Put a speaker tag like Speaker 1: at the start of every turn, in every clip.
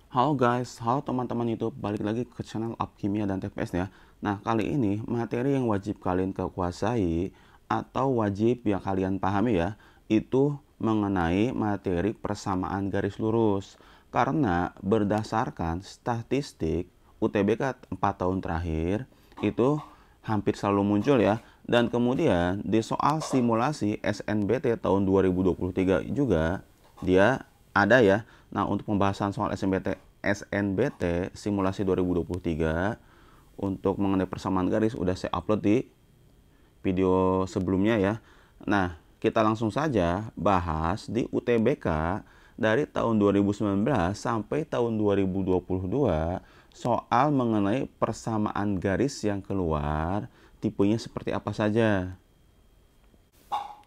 Speaker 1: Halo guys, halo teman-teman YouTube, balik lagi ke channel Alkimia dan TPS ya. Nah, kali ini materi yang wajib kalian kuasai atau wajib yang kalian pahami ya, itu mengenai materi persamaan garis lurus. Karena berdasarkan statistik UTBK 4 tahun terakhir, itu hampir selalu muncul ya. Dan kemudian di soal simulasi SNBT tahun 2023 juga dia ada ya. Nah, untuk pembahasan soal SNBT simulasi 2023 untuk mengenai persamaan garis udah saya upload di video sebelumnya ya. Nah, kita langsung saja bahas di UTBK dari tahun 2019 sampai tahun 2022 soal mengenai persamaan garis yang keluar, tipenya seperti apa saja.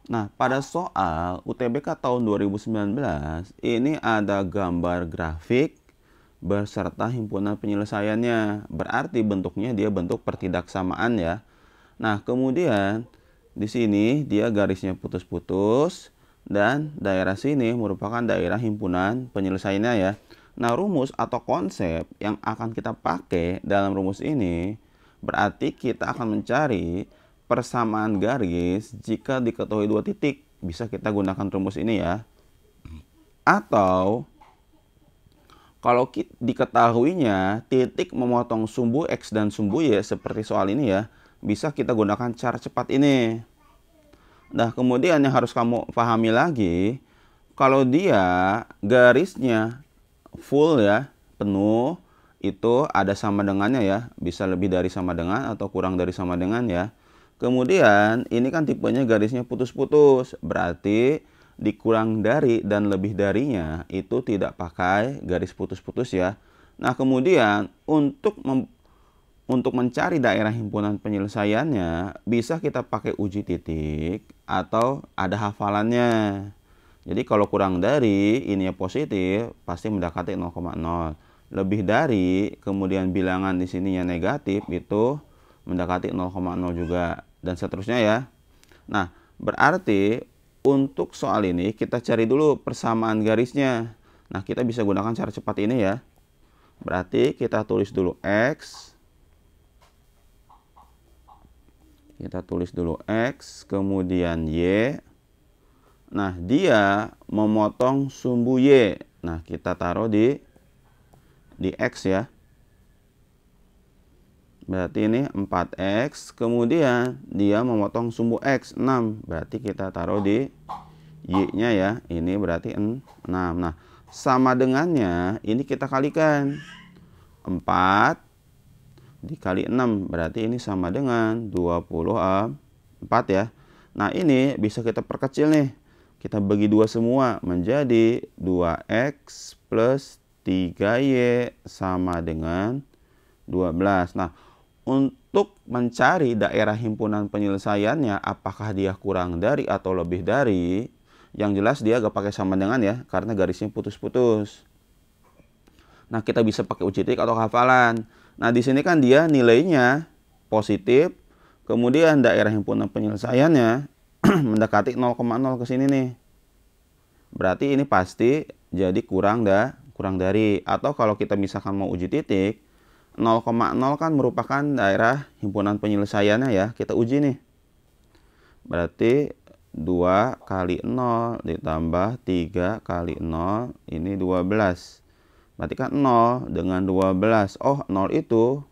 Speaker 1: Nah, pada soal UTBK tahun 2019, ini ada gambar grafik beserta himpunan penyelesaiannya. Berarti bentuknya dia bentuk pertidaksamaan ya. Nah, kemudian di sini dia garisnya putus-putus dan daerah sini merupakan daerah himpunan penyelesaiannya ya. Nah, rumus atau konsep yang akan kita pakai dalam rumus ini berarti kita akan mencari persamaan garis jika diketahui dua titik. Bisa kita gunakan rumus ini ya. Atau kalau diketahuinya titik memotong sumbu X dan sumbu Y seperti soal ini ya, bisa kita gunakan cara cepat ini. Nah, kemudian yang harus kamu pahami lagi, kalau dia garisnya full ya, penuh, itu ada sama dengannya ya, bisa lebih dari sama dengan atau kurang dari sama dengan ya. Kemudian ini kan tipenya garisnya putus-putus, berarti dikurang dari dan lebih darinya itu tidak pakai garis putus-putus ya. Nah, kemudian untuk mencari daerah himpunan penyelesaiannya bisa kita pakai uji titik atau ada hafalannya. Jadi kalau kurang dari ini ya positif pasti mendekati 0,0. Lebih dari kemudian bilangan di sininya negatif itu mendekati 0,0 juga dan seterusnya ya. Nah, berarti untuk soal ini kita cari dulu persamaan garisnya. Nah, kita bisa gunakan cara cepat ini ya. Berarti kita tulis dulu X. Kita tulis dulu X, kemudian Y. Nah, dia memotong sumbu Y. Nah, kita taruh di X ya. Berarti ini 4X. Kemudian dia memotong sumbu X 6. Berarti kita taruh di Y-nya ya. Ini berarti 6. Nah, sama dengannya ini kita kalikan. 4 dikali 6. Berarti ini sama dengan 24 ya. Nah, ini bisa kita perkecil nih. Kita bagi 2 semua menjadi 2X plus 3Y sama dengan 12. Nah, untuk mencari daerah himpunan penyelesaiannya apakah dia kurang dari atau lebih dari, yang jelas dia gak pakai sama dengan ya karena garisnya putus-putus. Nah, kita bisa pakai uji titik atau hafalan. Nah, di sini kan dia nilainya positif, kemudian daerah himpunan penyelesaiannya mendekati 0,0 ke sini nih. Berarti ini pasti jadi kurang dari. Atau kalau kita misalkan mau uji titik 0,0 kan merupakan daerah himpunan penyelesaiannya ya. Kita uji nih. Berarti 2 kali 0 ditambah 3 kali 0 ini 12. Berarti kan 0 dengan 12. Oh, 0 itu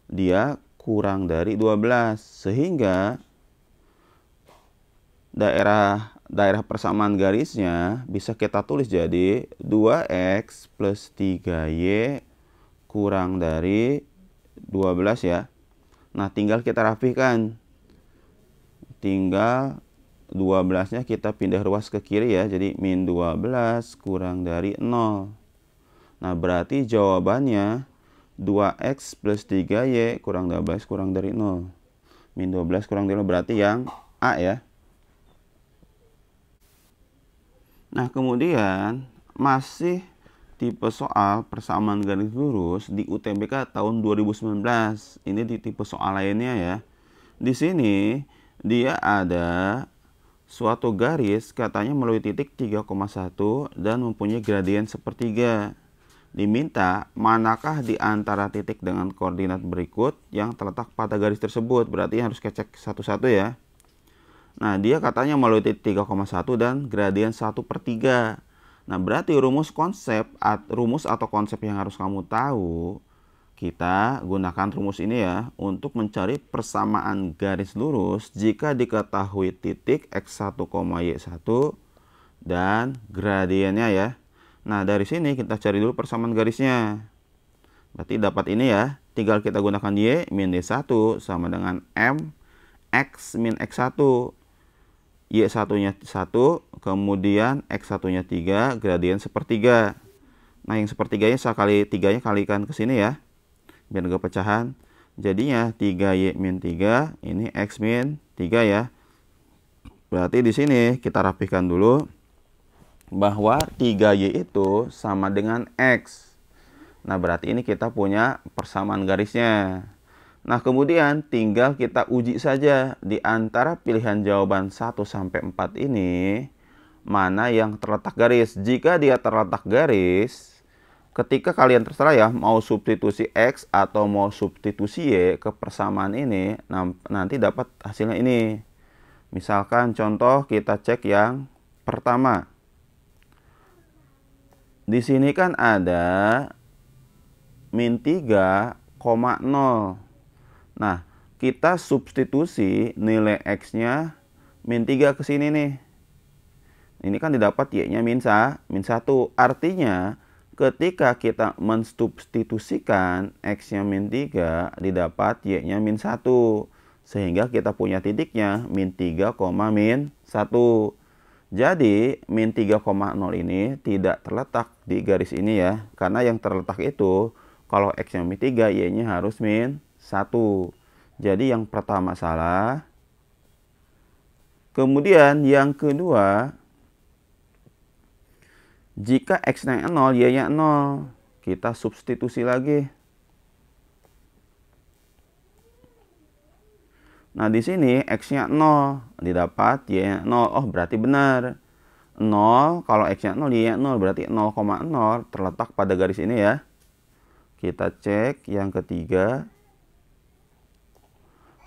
Speaker 1: dia kurang dari 12. Sehingga daerah persamaan garisnya bisa kita tulis jadi 2X plus 3Y kurang dari 12 ya. Nah, tinggal kita rapikan. Tinggal 12-nya kita pindah ruas ke kiri ya. Jadi min 12 kurang dari 0. Nah, berarti jawabannya 2X plus 3Y kurang 12 kurang dari 0. Min 12 kurang dari 0 berarti yang A ya. Nah, kemudian masih tipe soal persamaan garis lurus di UTBK tahun 2019. Ini di tipe soal lainnya ya. Di sini dia ada suatu garis katanya melalui titik 3,1 dan mempunyai gradien sepertiga. Diminta manakah di antara titik dengan koordinat berikut yang terletak pada garis tersebut. Berarti harus cek satu-satu ya. Nah, dia katanya melalui titik 3,1 dan gradien 1/3. Nah, berarti rumus atau konsep yang harus kamu tahu, kita gunakan rumus ini ya untuk mencari persamaan garis lurus jika diketahui titik x1, y1 dan gradiennya ya. Nah, dari sini kita cari dulu persamaan garisnya. Berarti dapat ini ya. Tinggal kita gunakan y min d1 sama dengan m x min x1. Y1-nya 1, kemudian x1-nya 3, gradien 1/3. Nah, yang 1/3-nya saya kali 3-nya kalikan ke sini ya. Biar gak pecahan. Jadinya 3y min 3, ini x min 3 ya. Berarti di sini kita rapihkan dulu bahwa 3y itu sama dengan x. Nah, berarti ini kita punya persamaan garisnya. Nah, kemudian tinggal kita uji saja di antara pilihan jawaban 1 sampai 4 ini mana yang terletak garis. Jika dia terletak garis, ketika kalian terserah ya mau substitusi x atau mau substitusi y ke persamaan ini, nanti dapat hasilnya ini. Misalkan contoh kita cek yang pertama. Di sini kan ada min 3,0. Nah, kita substitusi nilai x-nya min 3 ke sini nih. Ini kan didapat y-nya min 1. Artinya, ketika kita mensubstitusikan x-nya min 3, didapat y-nya min 1. Sehingga kita punya titiknya min 3, min 1. Jadi, min 3,0 ini tidak terletak di garis ini ya. Karena yang terletak itu, kalau x-nya min 3, y-nya harus min 1. Jadi, yang pertama salah. Kemudian, yang kedua, jika x-nya 0, y-nya 0. Kita substitusi lagi. Nah, di sini x-nya 0, didapat y-nya 0. Oh, berarti benar. 0, kalau x-nya 0, y-nya 0, berarti 0,0 terletak pada garis ini ya. Kita cek yang ketiga.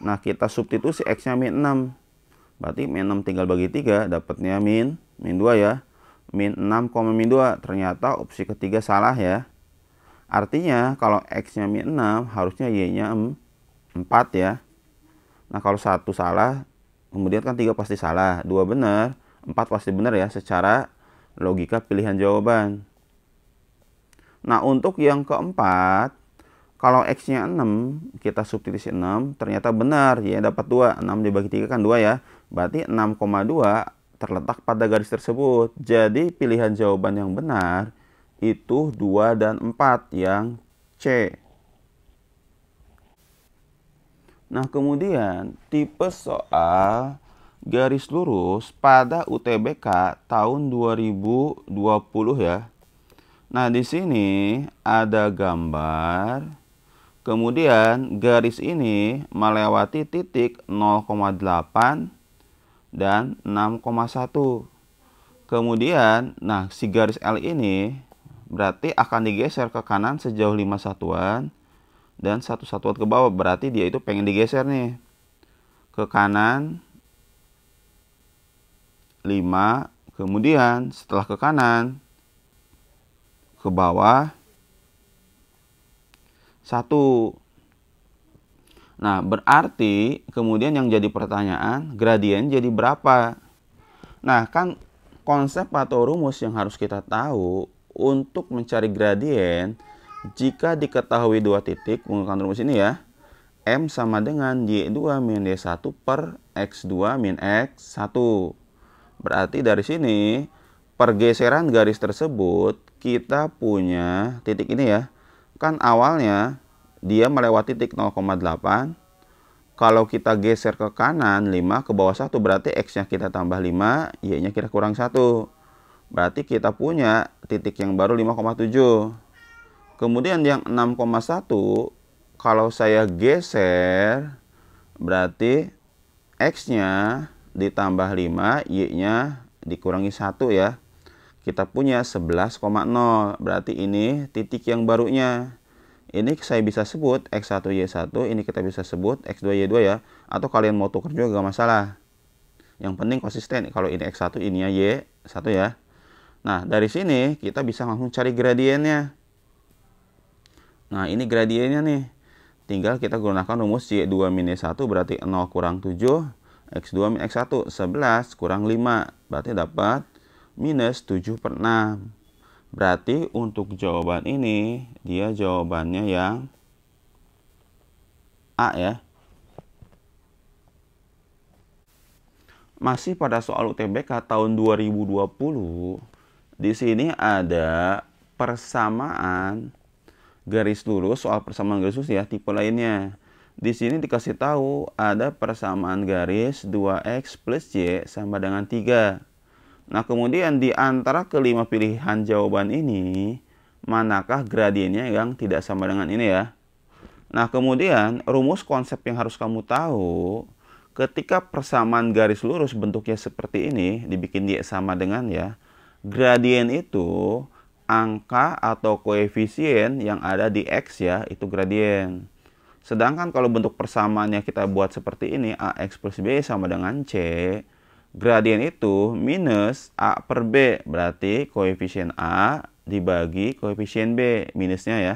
Speaker 1: Nah, kita substitusi x-nya min 6. Berarti min 6 tinggal bagi 3, dapatnya min 2 ya. Min 6, min 2. Ternyata opsi ketiga salah ya. Artinya, kalau x-nya min 6, harusnya y-nya 4 ya. Nah, kalau 1 salah, kemudian kan 3 pasti salah. 2 benar, 4 pasti benar ya secara logika pilihan jawaban. Nah, untuk yang keempat, kalau x-nya 6, kita substitusi 6, ternyata benar. Y dapat 2. 6 dibagi 3 kan 2 ya. Berarti 6,2 terletak pada garis tersebut. Jadi, pilihan jawaban yang benar itu 2 dan 4 yang C. Nah, kemudian tipe soal garis lurus pada UTBK tahun 2020 ya. Nah, di sini ada gambar. Kemudian garis ini melewati titik 0,8 dan 6,1. Kemudian, nah si garis L ini berarti akan digeser ke kanan sejauh 5 satuan. Dan 1 satuan ke bawah, berarti dia itu pengen digeser nih ke kanan 5, kemudian setelah ke kanan ke bawah 1. Nah, berarti kemudian yang jadi pertanyaan, gradien jadi berapa? Nah, kan konsep atau rumus yang harus kita tahu untuk mencari gradien, jika diketahui 2 titik, menggunakan rumus ini ya, M sama dengan Y2 min D1 per X2 min X1. Berarti dari sini, pergeseran garis tersebut, kita punya titik ini ya. Kan awalnya, dia melewati titik 0,8. Kalau kita geser ke kanan 5, ke bawah 1, berarti X-nya kita tambah 5, Y-nya kita kurang 1. Berarti kita punya titik yang baru 5,7. Kemudian yang 6,1, kalau saya geser, berarti X-nya ditambah 5, Y-nya dikurangi 1 ya. kita punya 11,0. Berarti ini titik yang barunya. Ini saya bisa sebut X1, Y1, ini kita bisa sebut X2, Y2 ya. Atau kalian mau tukar juga gak masalah. Yang penting konsisten. Kalau ini X1, ininya Y1 ya. Nah, dari sini kita bisa langsung cari gradiennya. Nah, ini gradiennya nih. Tinggal kita gunakan rumus Y2 min Y1 berarti 0 kurang 7. X2 min X1, 11 kurang 5. Berarti dapat minus 7/6. Berarti untuk jawaban ini, dia jawabannya yang A ya. Masih pada soal UTBK tahun 2020, di sini ada persamaan garis lurus, soal persamaan garis lurus ya, tipe lainnya. Di sini dikasih tahu ada persamaan garis 2x plus y sama dengan 3. Nah, kemudian di antara kelima pilihan jawaban ini, manakah gradiennya yang tidak sama dengan ini ya? Nah, kemudian rumus konsep yang harus kamu tahu, ketika persamaan garis lurus bentuknya seperti ini, dibikin y sama dengan ya, gradien itu angka atau koefisien yang ada di x ya, itu gradien. Sedangkan kalau bentuk persamaannya kita buat seperti ini, ax plus b sama dengan c, gradien itu minus A per B. Berarti koefisien A dibagi koefisien B, minusnya ya.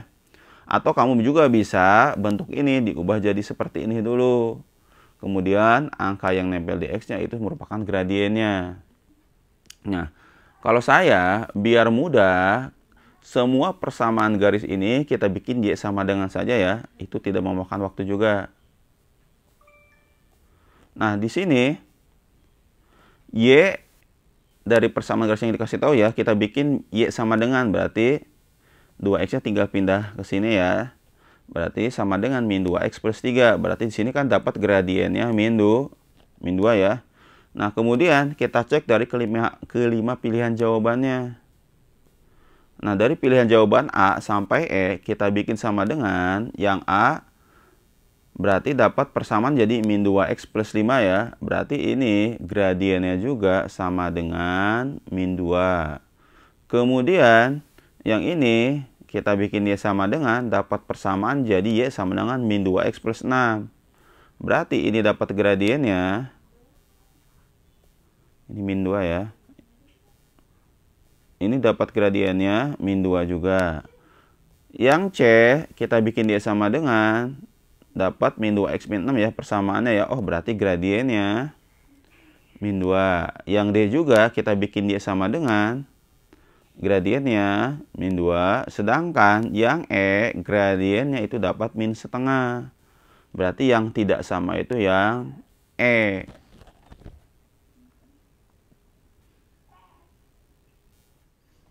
Speaker 1: Atau kamu juga bisa bentuk ini diubah jadi seperti ini dulu. Kemudian angka yang nempel di X-nya itu merupakan gradiennya. Nah, kalau saya biar mudah, semua persamaan garis ini kita bikin Y sama dengan saja ya. Itu tidak memakan waktu juga. Nah, di sini Y dari persamaan garis yang dikasih tahu ya, kita bikin Y sama dengan, berarti 2x-nya tinggal pindah ke sini ya. Berarti sama dengan min 2x plus 3. Berarti di sini kan dapat gradiennya min 2 ya. Nah, kemudian kita cek dari kelima pilihan jawabannya. Nah, dari pilihan jawaban A sampai E kita bikin sama dengan yang A. Berarti dapat persamaan jadi min 2x plus 5 ya. Berarti ini gradiennya juga sama dengan min 2. Kemudian yang ini kita bikin Y sama dengan, dapat persamaan jadi Y sama dengan min 2x plus 6. Berarti ini dapat gradiennya. Ini min 2 ya. Ini dapat gradiennya min 2 juga. Yang C kita bikin Y sama dengan, dapat min 2x min 6 ya, persamaannya ya. Oh, berarti gradiennya min 2. Yang D juga kita bikin Y sama dengan, gradiennya min 2. Sedangkan yang E gradiennya itu dapat min setengah. Berarti yang tidak sama itu yang E.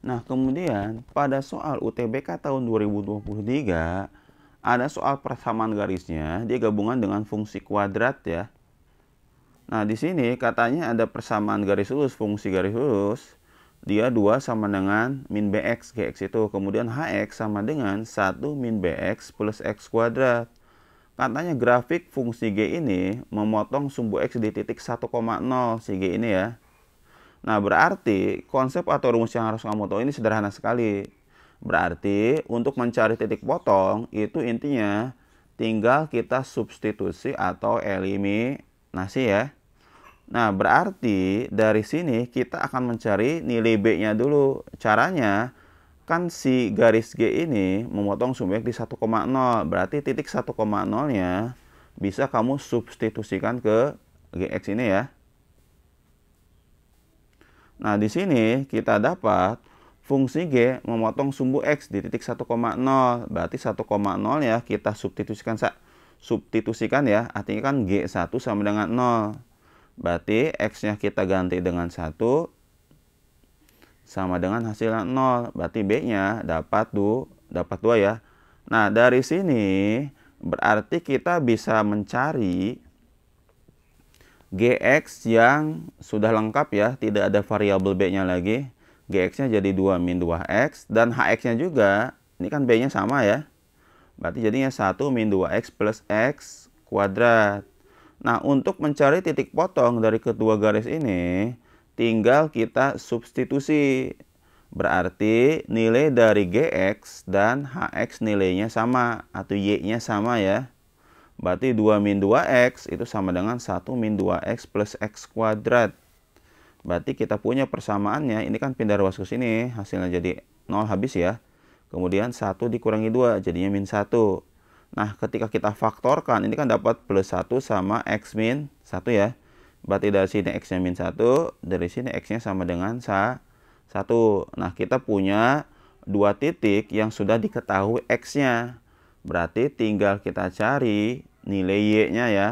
Speaker 1: Nah, kemudian pada soal UTBK tahun 2023, ada soal persamaan garisnya, dia gabungan dengan fungsi kuadrat ya. Nah, di sini katanya ada persamaan garis lurus, fungsi garis lurus, dia 2 sama dengan min bx, gx itu. Kemudian hx sama dengan 1 min bx plus x kuadrat. Katanya grafik fungsi g ini memotong sumbu x di titik 1,0 si g ini ya. Nah, berarti konsep atau rumus yang harus kamu tahu ini sederhana sekali. Berarti untuk mencari titik potong itu intinya tinggal kita substitusi atau eliminasi ya. Nah, berarti dari sini kita akan mencari nilai B-nya dulu. Caranya kan si garis G ini memotong sumbu X di 1,0. Berarti titik 1,0-nya bisa kamu substitusikan ke GX ini ya. Nah, di sini kita dapat fungsi G memotong sumbu X di titik 1,0. Berarti 1,0 ya kita substitusikan ya. Artinya kan G1 sama dengan 0. Berarti X-nya kita ganti dengan 1 sama dengan hasilnya 0. Berarti B-nya dapat 2 ya. Nah, dari sini berarti kita bisa mencari GX yang sudah lengkap ya. Tidak ada variabel B-nya lagi. GX-nya jadi 2 min 2X. Dan HX-nya juga, ini kan B-nya sama ya. Berarti jadinya 1 min 2X plus X kuadrat. Nah, untuk mencari titik potong dari kedua garis ini, tinggal kita substitusi. Berarti nilai dari Gx dan Hx nilainya sama atau Y-nya sama ya. Berarti 2 min 2x itu sama dengan 1 min 2x plus x kuadrat. Berarti kita punya persamaannya, ini kan pindah ruas ke sini, hasilnya jadi 0 habis ya. Kemudian 1 dikurangi 2, jadinya min 1. Nah, ketika kita faktorkan, ini kan dapat plus 1 sama x min 1 ya. Berarti dari sini x-nya min 1, dari sini x-nya sama dengan 1. Nah, kita punya dua titik yang sudah diketahui x-nya. Berarti tinggal kita cari nilai y-nya ya.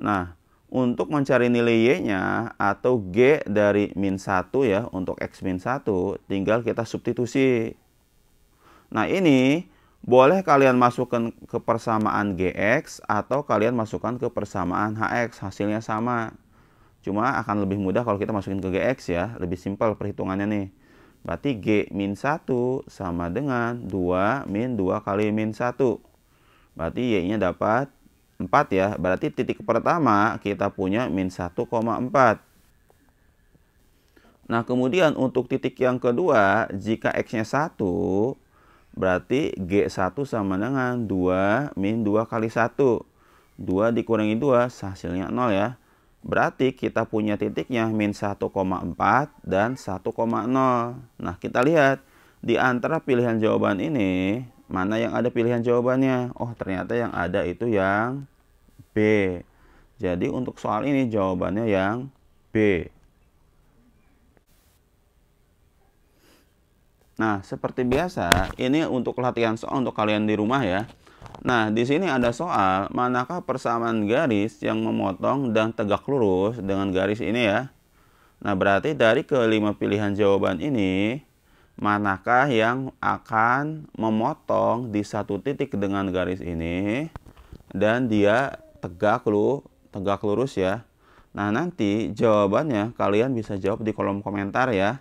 Speaker 1: Nah, untuk mencari nilai y-nya atau g dari min 1 ya, untuk x min 1, tinggal kita substitusi. Nah, ini boleh kalian masukkan ke persamaan gx atau kalian masukkan ke persamaan hx, hasilnya sama. Cuma akan lebih mudah kalau kita masukin ke gx ya, lebih simpel perhitungannya nih. Berarti g min 1 sama dengan 2 min 2 kali min 1. Berarti y-nya dapat 4 ya. Berarti titik pertama kita punya min 1,4. Nah, kemudian untuk titik yang kedua, jika x-nya 1, berarti G1 sama dengan 2 min 2 kali 1. 2 dikurangi 2, hasilnya 0 ya. Berarti kita punya titiknya min 1,4 dan 1,0. Nah, kita lihat di antara pilihan jawaban ini, mana yang ada pilihan jawabannya? Oh, ternyata yang ada itu yang B. Jadi untuk soal ini jawabannya yang B. Nah, seperti biasa, ini untuk latihan soal untuk kalian di rumah ya. Nah, di sini ada soal, manakah persamaan garis yang memotong dan tegak lurus dengan garis ini ya. Nah, berarti dari kelima pilihan jawaban ini, manakah yang akan memotong di satu titik dengan garis ini dan dia tegak lurus ya. Nah, nanti jawabannya kalian bisa jawab di kolom komentar ya.